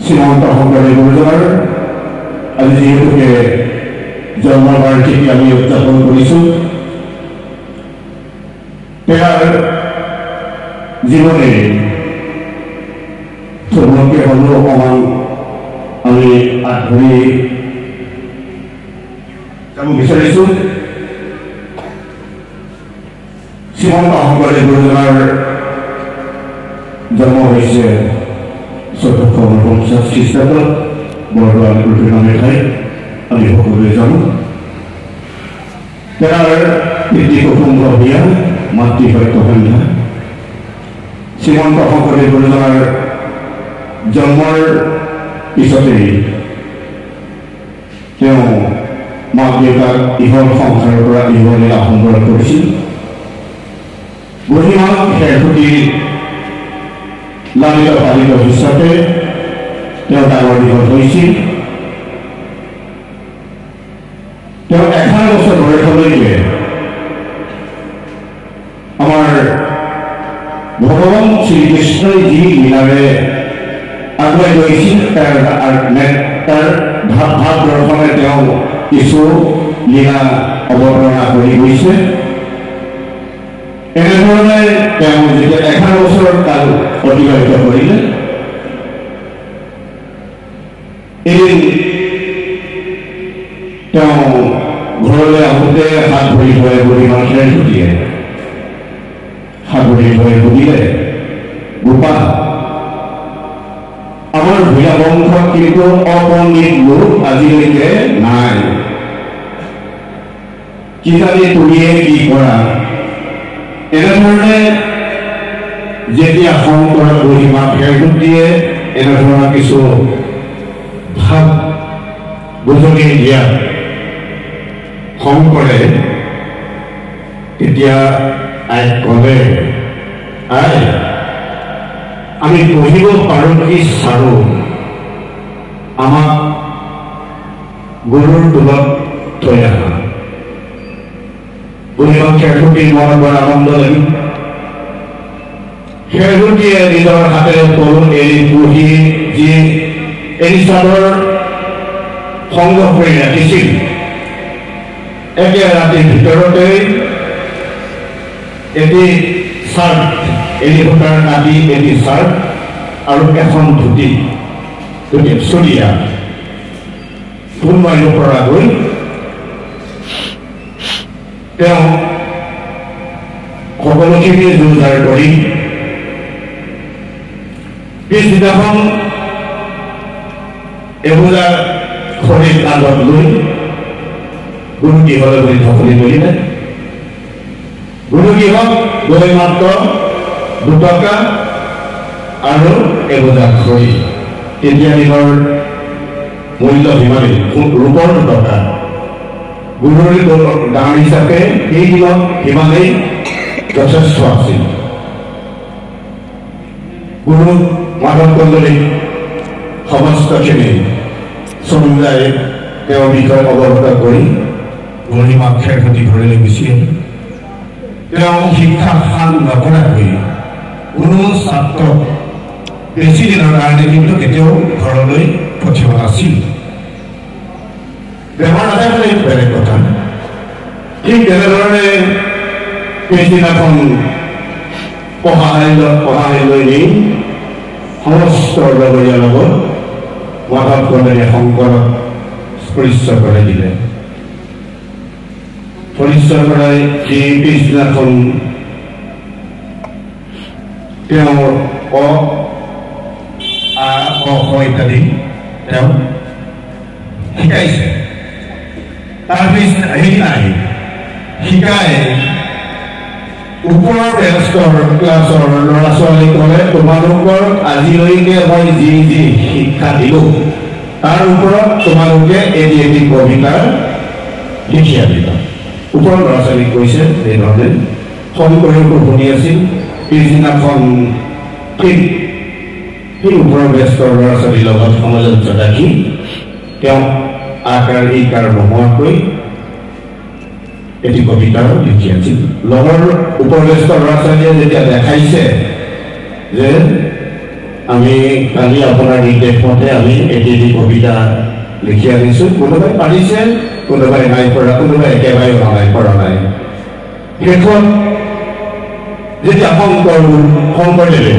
শ্ৰীমন্ত শংকৰদেৱ গুৰুজনাৰ আজি যিহেতুকে জন্মবাৰ্ষিকী আমি উদযাপন কৰিছোঁ, তেওঁৰ জীৱনেৰে থুলমূলকৈ হ'লেও অকণমান আমি আগবাঢ়ি যাব বিচাৰিছোঁ। শ্ৰীমন্ত শংকৰদেৱ গুৰুজনাৰ জন্ম হৈছে 1449 খ্ৰীষ্টাব্দত বৰদোৱা আলিপুৰ নামে ঠাইত আমি সকলোৱে জানো। তেওঁৰ পিতৃ কুটুম্ব বিয়া, মাতৃসত্য সন্ধ্যা। শ্ৰীমন্ত শংকৰদেৱ গুৰুজনাৰ জন্মৰ পিছতেই তেওঁ মাক দেউতাক ইহৰ সংসাৰৰ পৰা ইহলৈ আসন কৰিছিল। বুঢ়ীমাক খেৰসুঁতি লালিত পালিত হিচাপে তেওঁ ডাঙৰ দীঘল হৈছিল। তেওঁ 11 বছৰ বয়সলৈকে আমাৰ ভগৱান শ্ৰীকৃষ্ণই যি লীলাৰে আগুৱাই গৈছিল তাৰ ভাৱ দৰ্শনে তেওঁ কিছু লীলা অৱতাৰণা কৰি গৈছে। এনেধৰণে তেওঁ যেতিয়া 11 বছৰ কাল অতিবাহিত কৰিলে, এদিন তেওঁ ঘৰলৈ আহোঁতে হাত ভৰি ধুৱাই বুঢ়ীমাৰ খেৰসুঁতিয়ে হাত ভৰি ধুৱাই সুধিলে, গোপাল, আমাৰ ভূঞা বংশত কিন্তু অপণ্ডিত লোক আজিলৈকে নাই, কিজানি তুমিয়ে কি কৰা। এনেধৰণে যেতিয়া শংকৰ বুঢ়ীমাক খেৰসুঁতিয়ে এনেধৰণৰ কিছু ভাৱ বুজনি দিয়া শংকৰে তেতিয়া আইক ক'লে, আই, আমি পঢ়িব পাৰোঁ কি চাৰো, আমাক গুৰুৰ টোলত থৈ আহা। বুঢ়ীমাক খেৰসুঁতিৰ মনত বৰ আনন্দ লাগিল। খেৰসুঁতিয়ে নিজৰ হাতেৰে তলু এৰি পুহি যি এৰি চাদৰ সংগ্ৰহ কৰি ৰাখিছিল, একে ৰাতিৰ ভিতৰতে এটি চাৰ্ট, এৰি সূতাৰ আদি এটি চাৰ্ট আৰু এখন ধুতি চুৰিয়া ফুল মাৰিব পৰাকৈ তেওঁ সকলোখিনি যোগাৰ কৰি পিছদিনাখন এবোজা খৰিৰ কান্ধত লৈ গুৰুগৃহলৈ বুলি ঢকলি কৰিলে। গুৰুগৃহত গৈ মাত্ৰ 2 টকা আৰু এবোজা খৰি। তেতিয়া দিনৰ মূল্য সিমানেই, ৰূপৰ 2 টকা। গুৰুৰ দান হিচাপে সেই দিনত সিমানেই যথেষ্ট আছিল। গুৰু মাধৱ কন্দলী সমস্তখিনি চমুদাই তেওঁৰ বিষয়ে অৱগত কৰি বুঢ়ীমাক খেৰসুঁতি ঘৰলৈ গুচি আহিল। তেওঁ শিক্ষা সান নকৰাকৈ কোনো ছাত্ৰক বেছি দিনৰ কাৰণে কিন্তু কেতিয়াও ঘৰলৈ পঠিওৱা নাছিল। বেমাৰ আজাৰ হ'লে বেলেগ কথা। ঠিক তেনেধৰণে পিছদিনাখন পঢ়াশালীলৈ নি সমস্ত লগৰীয়াৰ লগত মাধৱ কন্দলীয়ে শংকৰক পৰিচয় কৰাই দিলে। পৰিচয় কৰাই দি পিছদিনাখন তেওঁৰ ইত্যাদি তেওঁ শিকাইছে। তাৰপিছত নাই শিকাই ওপৰৰ ক্লাছৰ ল'ৰা ছোৱালীক ক'লে, তোমালোকৰ আজিলৈকে মই যি যি শিক্ষা দিলোঁ তাৰ ওপৰত তোমালোকে এটি কবিতা লিখি আনিবা। ওপৰৰ ল'ৰা ছোৱালীক কৈছে সেইধৰণে। শংকৰেও শুনি আছিল। পিছদিনাখন ঠিক সেই ওপৰৰ ব্যস্তৰ ল'ৰা ছোৱালীৰ লগত সামঞ্জস্য ৰাখি তেওঁ আকাৰ ইকাৰ নোহোৱাকৈ এটি কবিতা লিখি আছিল। লগৰ উপদেষ্ট ল'ৰা ছোৱালীয়ে যেতিয়া দেখাইছে যে আমি কালি আপোনাৰ নিৰ্দেশ মতে আমি এটি কবিতা লিখি আনিছোঁ। কোনোবাই পাৰিছে, কোনোবাই নাই পৰা, কোনোবাই একেবাৰে নাই পৰা নাই। শেষত যেতিয়া শংকৰদেৱে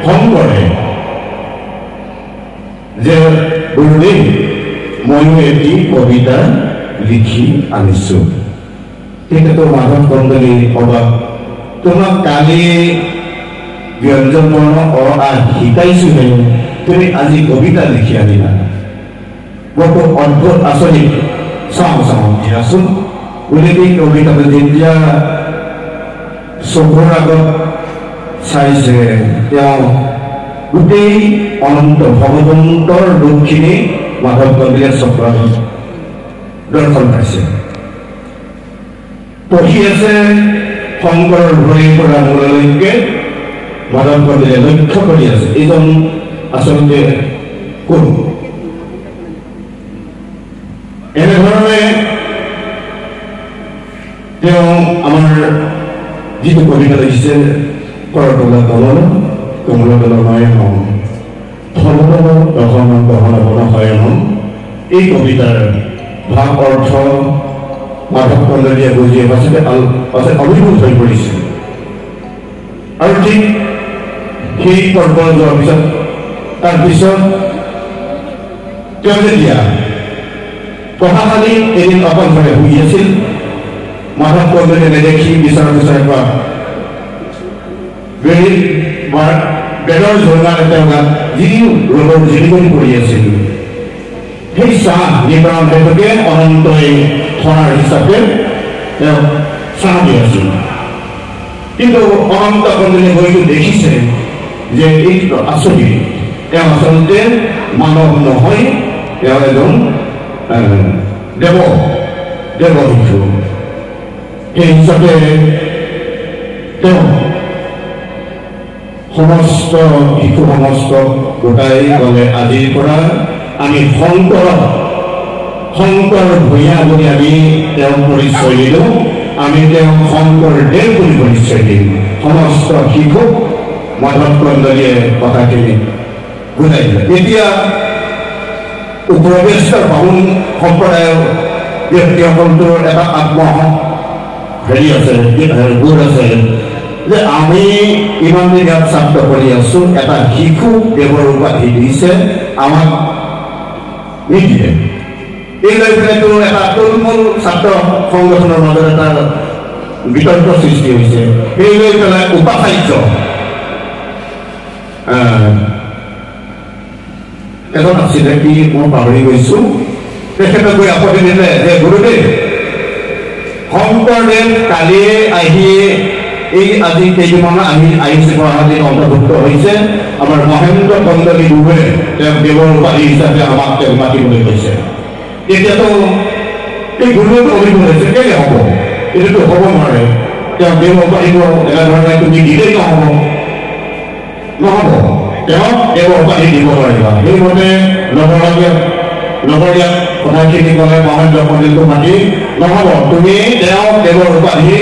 শংকৰে যে গুৰুদেৱ ময়ো এটি কবিতা লিখি আনিছোঁ, তেখেতৰ মাধৱ কন্দলী অবাক, তোমাক কালি ব্যঞ্জন বৰ্ণ শিকাইছোহে, তুমি আজি কবিতা লিখি আনিলা। বৰ অদ্ভুত আচৰিত। চাওঁ দিয়াচোন। গতিকে কবিতাটো যেতিয়া চকুৰ আগত চাইছে, তেওঁ গোটেই অনন্ত ভগৱন্তৰ ৰূপখিনি মাধৱ কন্দলীয়ে চক্ৰত দৰ্শন পাইছে। পঢ়ি আছে শংকৰৰ ভৰিৰ পৰা মূললৈকে মাধৱ কন্দলীয়ে লক্ষ্য কৰি আছে, এইজন আচলতে কোন? এনেধৰণে তেওঁ আমাৰ যিটো কবিতা লিখিছে, কৰতলা কমল কমলদল নয়নম ধৰ্মদল দহন দহন বনশয়নম, এই কবিতাৰ ভাৱ অৰ্থ মাধৱ কন্দলীয়ে বুজিয়ে পাছত অভিভূত হৈ পৰিছিল। আৰু ঠিক সেই পৰ্ব যোৱাৰ পিছত তাৰপিছত তেওঁ যেতিয়া পঢ়াশালী এদিন অকলশৰে শুই আছিল, মাধৱ কন্দলীয়ে নেদেখি বিচাৰ পৰা বেৰৰ ঝৰ্ণাত তেওঁ গাত যি ৰ'দৰ জিলিকনি পৰি আছিল, সেই চাহ নিবাৰণ হেতুকে অনন্তই ধৰাৰ হিচাপে তেওঁ চাহ দি আছিল। কিন্তু অনন্ত কন্দলীয়ে হয়তো দেখিছে যে এইটো আচৰিত, তেওঁ আচলতে মানৱ নহয়, তেওঁ এজন দেৱ শিশু। সেই হিচাপে তেওঁ সমস্ত শিশু সমস্ত গোটাই গ'লে আজিৰ পৰা আমি শংকৰ ভূঞা বুলি আমি তেওঁক পৰিচয় দিলোঁ, আমি তেওঁক শংকৰদেৱ বুলি পৰিচয় দিম। সমস্ত শিশুক মাধৱ কন্দলীয়ে কথাখিনি বুজাই দিলে। এতিয়া উপবেশৰ বামুণ সম্প্ৰদায়ৰ ব্যক্তিসকলটোৰ এটা হেৰি আছে, গুণ আছে যে আমি ইমান দিন ইয়াত ছাত্ৰ কৰি আছোঁ, এটা শিশু দেৱৰ উপাধি দিছে, আমাক নিদিয়ে। এই লৈ পেলাইতো এটা তুলমূল ছাত্ৰ সংগঠনৰ মাজত এটা বিতৰ্ক সৃষ্টি হৈছে। সেই লৈ পেলাই উপাচাৰ্য এজন আছিলে, কি মই পাহৰি গৈছোঁ, তেখেতে গৈ আপত্তি দিলে যে গুৰুদেৱ, শংকৰদেৱ কালিয়ে আহি এই আজি কেইদিনমান আহিছে, গুৱাহাটীত অন্তৰ্ভুক্ত হৈছে। আমাৰ মহেন্দ্ৰ কন্দলী গুৰুৱে তেওঁক দেৱৰ উপাধি হিচাপে আমাক তেওঁক মাতিবলৈ কৈছে। এতিয়াতো এই গুৰুদেৱ অভিযোগ হৈছে, কেলে হ'ব? এইটোতো হ'ব নোৱাৰে। তেওঁ দেৱ উপাধিব এনেধৰণে তুমি দিলেই নহ'ব, তেওঁক দেৱ উপাধি দিব পাৰিবা। সেইমতে লগৰীয়া কথাখিনি ক'লে মহেন্দ্ৰ কন্দলীক মাতি, নহ'ব, তুমি তেওঁক দেৱৰ উপাধি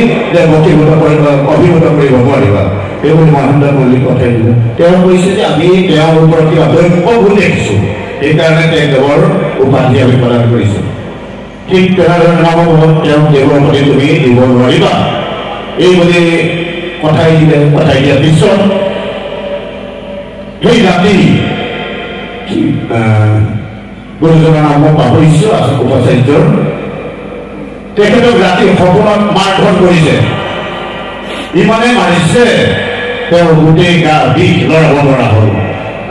অভিভূত কৰিব নোৱাৰিবা। সেইবুলি মহেন্দ্ৰ কন্দলীক পঠাই দিলে। তেওঁ কৈছে যে আমি তেওঁৰ ওপৰত কিবা দক্ষ গুণ দেখিছোঁ, সেইকাৰণে তেওঁক দেৱৰ উপাধি আমি প্ৰদান কৰিছোঁ। ঠিক তেনেধৰণে নহ'ব, তেওঁক দেৱৰ উপাধি তুমি দিব নোৱাৰিবা, এই বুলি পঠাই দিয়াৰ পিছত সেই ৰাতি গুৰুজনৰ নাম মই পাহৰিছোঁ, উপাচাৰ্যৰ, তেখেতক ৰাতি সপোনত মাৰধৰ কৰিছে। ইমানে মাৰিছে তেওঁ গোটেই গা বিষ লৰাব নোৱাৰা হ'ল।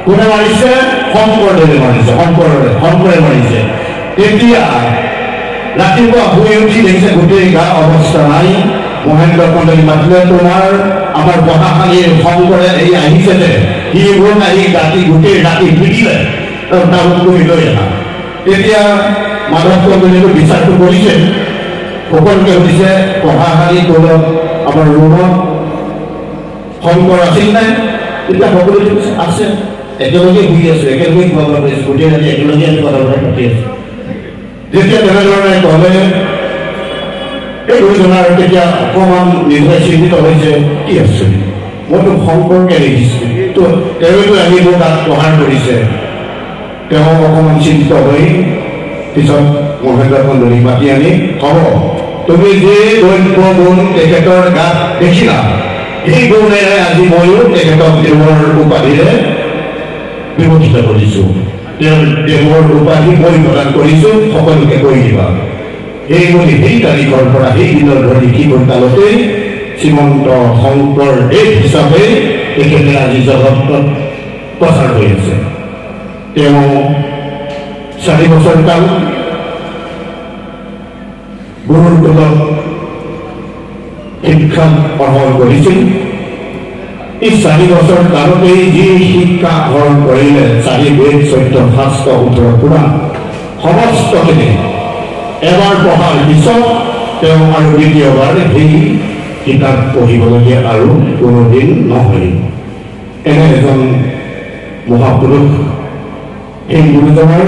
কোনে মাৰিছে? শংকৰদেৱে মাৰিছে, শংকৰে মাৰিছে। তেতিয়া ৰাতিপুৱা শুই উঠি দেখিছে গোটেই গা অৱস্থা নাই। মহেন্দ্ৰ কন্দলী মাতিলে, তোমাৰ আমাৰ পঢ়াশালীৰ শংকৰে এই আহিছে যে, সি আহি গোটেই ৰাতি পিটিলে, তাক তুমি লৈ আহা। তেতিয়া মাধৱ কন্দলীয়ে বিচাৰটো কৰিছে, সকলোকে সুধিছে পঢ়াশালী তলত আমাৰ ৰুমত শংকৰ আছিল নাই? তেতিয়া সকলোৱে কৈছে আছে, একেলগে শুই আছো, একেলগে খোৱা বোৱা কৰিছো, গোটেই ৰাতি একেলগে আমি কথা বতৰা পাতি আছো। যেতিয়া তেনেধৰণে ক'লে, এই গুৰুজনাৰ তেতিয়া অকণমান নিজে চিন্তিত হৈছে, কি আচৰিত, মইতো শংকৰকে দেখিছোঁ তো তেওঁতো আহিব তাত প্ৰহাৰ কৰিছে তেওঁ অকণমান চিন্তিত হৈ পিছত মহেন্দ্ৰ কন্দলী মাতি আনি হ'ব তুমি যে দৈন্য গুণ তেখেতৰ গাত দেখিলা সেই গুণেৰে আজি ময়ো তেখেতক দেৱৰ উপাধিৰে বিভূষিত কৰিছোঁ দেৱৰ উপাধি মই প্ৰদান কৰিছোঁ সকলোকে কৈ দিবা এই বুলি সেই তাৰিখৰ পৰা সেই দিনৰ ধৰি কিমান কালতেই শ্ৰীমন্ত শংকৰদেৱ হিচাপে তেখেতে আজি জগতত প্ৰচাৰ হৈ আছে তেওঁ 4 বছৰ কাল গুৰুৰ কোলত শিক্ষা আহৰণ কৰিছিল এই 4 বছৰ কালতেই যি শিক্ষা আহৰণ কৰিলে 4 বেদ 14 শাস্ত্ৰ 18 পুৰাণ সমস্তখিনি এবাৰ পঢ়াৰ পিছত তেওঁ আৰু দ্বিতীয়বাৰ সেই কিতাপ পঢ়িবলগীয়া আৰু কোনোদিন নহয় এনে এজন মহাপুৰুষ এই গুৰুজনাৰ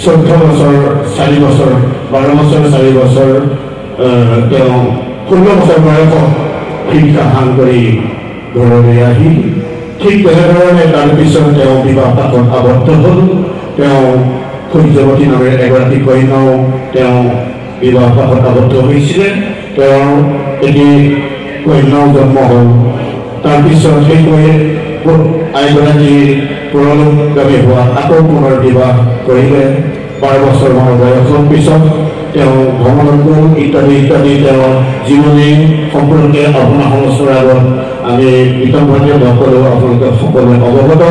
14 বছৰ 4 বছৰ 12 বছৰ 4 বছৰ তেওঁ 16 বছৰ বয়সত শিক্ষা সাং কৰি ঘৰলৈ আহি ঠিক তেনেধৰণে তাৰপিছত তেওঁ বিবাহ পাশত আবদ্ধ হ'ল তেওঁ সূৰ্যৱতী নামেৰে এগৰাকী কন্যাও তেওঁ বিবাহ পাশত আবদ্ধ হৈছিলে তেওঁৰ এটি কন্যাও জন্ম হ'ল তাৰপিছত সেইটোৱে আইগৰাকী পৰলোকগামী হোৱা আকৌ পুনৰ বিবাহ কৰিলে 12 বছৰ মানৰ বয়সৰ পিছত তেওঁ ভ্ৰমণত গ'ল ইত্যাদি ইত্যাদি তেওঁৰ জীৱনী সম্পৰ্কে আপোনাৰ সংস্থাৰ আগত আমি বিতংভাৱে নকলোঁ আপোনালোকে সকলোৱে অৱগত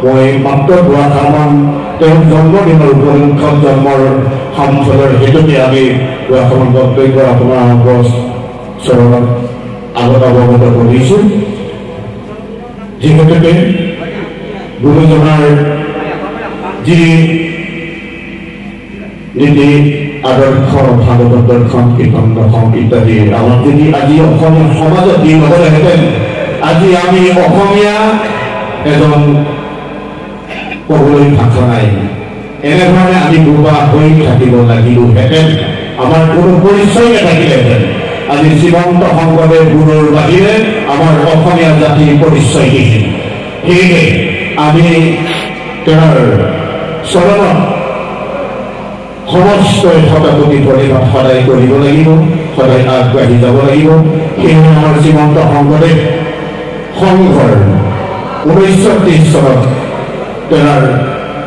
মই মাত্ৰ দুআষাৰমান তেওঁৰ জন্মদিনৰ উপলক্ষত জন্মৰ সামৰ্থ্যৰ হেতুকে আমি দুআষাৰমান বক্তব্য আপোনাৰ চৰণত আগত অৱগত কৰিছোঁ যিহেতুকে গুৰুজনাৰ যি নীতি আদৰ্শ ভাগৱত দৰ্শন কীৰ্তন দৰ্শন ইত্যাদি আমাৰ যদি আজি অসমীয়া সমাজত দি নহ'লেহেঁতেন আজি আমি অসমীয়া এজন ক'বলৈ ভাষা নাই এনেধৰণে আমি দুবা হৈ থাকিব লাগিলোহেঁতেন আমাৰ কোনো পৰিচয় নাথাকিলেহেঁতেন আজি শ্ৰীমন্ত শংকৰদেৱ গুৰুৰ বাহিৰে আমাৰ অসমীয়া জাতিৰ পৰিচয় দিছিল সেয়েহে আমি তেওঁৰ চৰণত সমস্তই শতাপতি পৰিমাণ সদায় কৰিব লাগিব সদায় আগবাঢ়ি যাব লাগিব সেয়েহে আমাৰ শ্ৰীমন্ত শংকৰদেৱ সংঘৰ 1930 চনত তেওঁৰ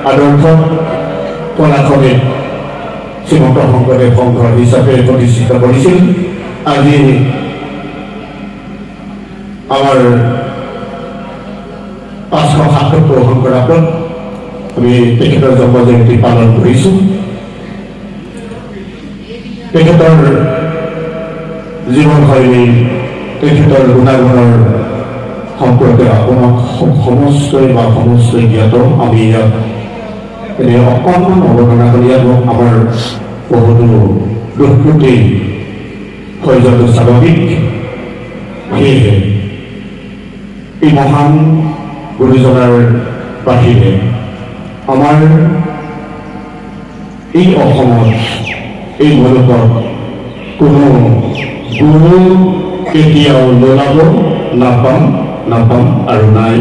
আদৰ্শ পলাশতে শ্ৰীমন্ত শংকৰদেৱ সংঘৰ হিচাপে প্ৰতিষ্ঠিত কৰিছিল আজি আমাৰ 577 শংকৰাপত আমি তেখেতৰ জন্ম জয়ন্তী পালন কৰিছোঁ তেখেতৰ জীৱনশৈলী তেখেতৰ গুণাগুণৰ সম্পৰ্কে আপোনাক সমস্তই জ্ঞাত আমি ইয়াত এনে অকণমান অৱগণনা কৰি ইয়াত আমাৰ বহুতো দুষ্কৃতি হৈ যোৱাটো স্বাভাৱিক সেয়েহে এই মহান গুৰুজনাৰ বাহিৰে আমাৰ এই অসমত এই মুলুকত কোনো গুৰু কেতিয়াও নোলাব নাপাম আৰু নাই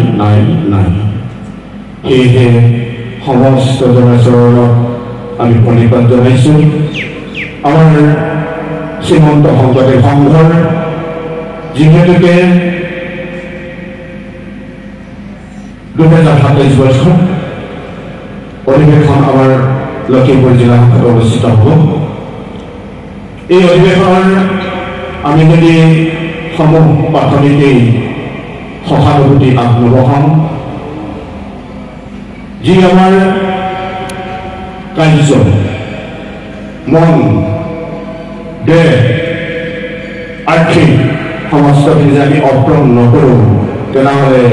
সেয়েহে সমস্ত জনচৰণত আমি প্ৰণিপাত জনাইছোঁ আমাৰ শ্ৰীমন্ত শংকৰদেৱ সংঘৰ যিহেতুকে 2027 বৰ্ষত অধিৱেশন আমাৰ লখিমপুৰ জিলা শাখাত অনুষ্ঠিত হ'ব এই অধিৱেশনৰ আমি যদি সমূহ প্ৰাথমিকেই সহানুভূতি আগনবঢ়াম যি আমাৰ কাৰ্য মন দেহ আৰ্থিক সমস্তখিনি যে আমি অৰ্পণ নকৰোঁ তেনেহ'লে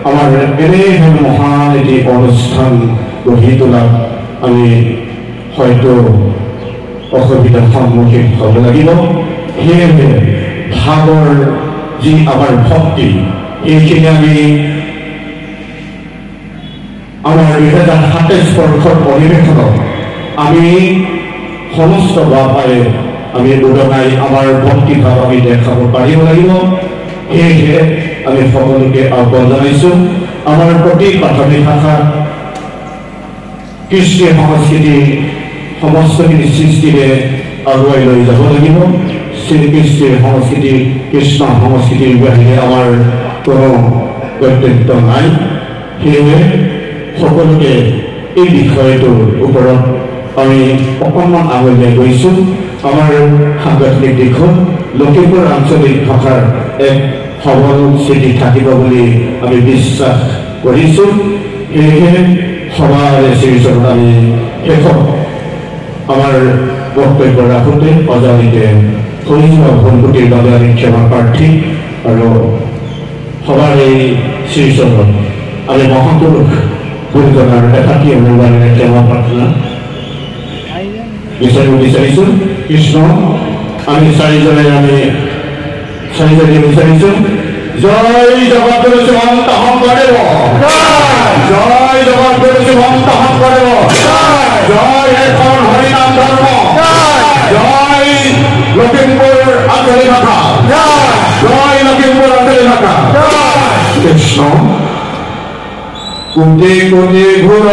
আমাৰ এনে মহান এটি অনুষ্ঠান গঢ়ি তোলাত আমি হয়তো অসুবিধাৰ সন্মুখীন হ'ব লাগিব সেয়েহে ভাগৰ যি আমাৰ ভক্তি এইখিনি আমি আমাৰ 2027 বৰ্ষৰ অধিৱেশনত আমি সমস্ত বাপাৰে আমি উদঙাই আমাৰ ভক্তিভাৱ আমি দেখাব পাৰিব লাগিব সেয়েহে আমি সকলোকে আহ্বান জনাইছোঁ আমাৰ প্ৰতি প্ৰাথমিক ভাষা কৃষ্টি সংস্কৃতি সমস্তখিনি সৃষ্টিৰে আগুৱাই লৈ যাব লাগিব শ্ৰীকৃষ্ণৰ সংস্কৃতি কৃষ্ণ সংস্কৃতিৰ বাহিৰে আমাৰ কোনো কৰ্তব্য নাই সেয়েহে সকলোকে এই বিষয়টোৰ ওপৰত আমি অকণমান আগলৈ গৈছোঁ আমাৰ সাংগঠনিক দিশত লখিমপুৰ আঞ্চলিক ভাষাৰ এক সবল স্থিতি থাকিব বুলি আমি বিশ্বাস কৰিছোঁ সেয়েহে সবাৰে শ্ৰীচৰণত আমি শেষত আমাৰ বক্তব্য ৰাখোঁতে অজানিতে হৈ যোৱা ভুলকুটিৰ বাবে আমি ক্ষমা প্ৰাৰ্থী আৰু সবাৰ এই শ্ৰীচৰণত আমি মহাপুৰুষ গুৰুজনাৰ একাকী অনুবাদে ক্ষমা প্ৰাৰ্থনা বিচাৰিব বিচাৰিছোঁ কৃষ্ণ আমি চাৰিজনে বিচাৰিছোঁ জয় জগতগুৰু শ্ৰীমন্ত শংকৰদেৱ জয় জগতগুৰু শ্ৰীমন্ত শংকৰদেৱ জয় এখন হৰিনাম ধৰ্ম জয় লখিমপুৰ আঞ্চলিক ভাষা জয় লখিমপুৰ আঞ্চলিক ভাষা কৃষ্ণ কোটি কোটি ঘূৰ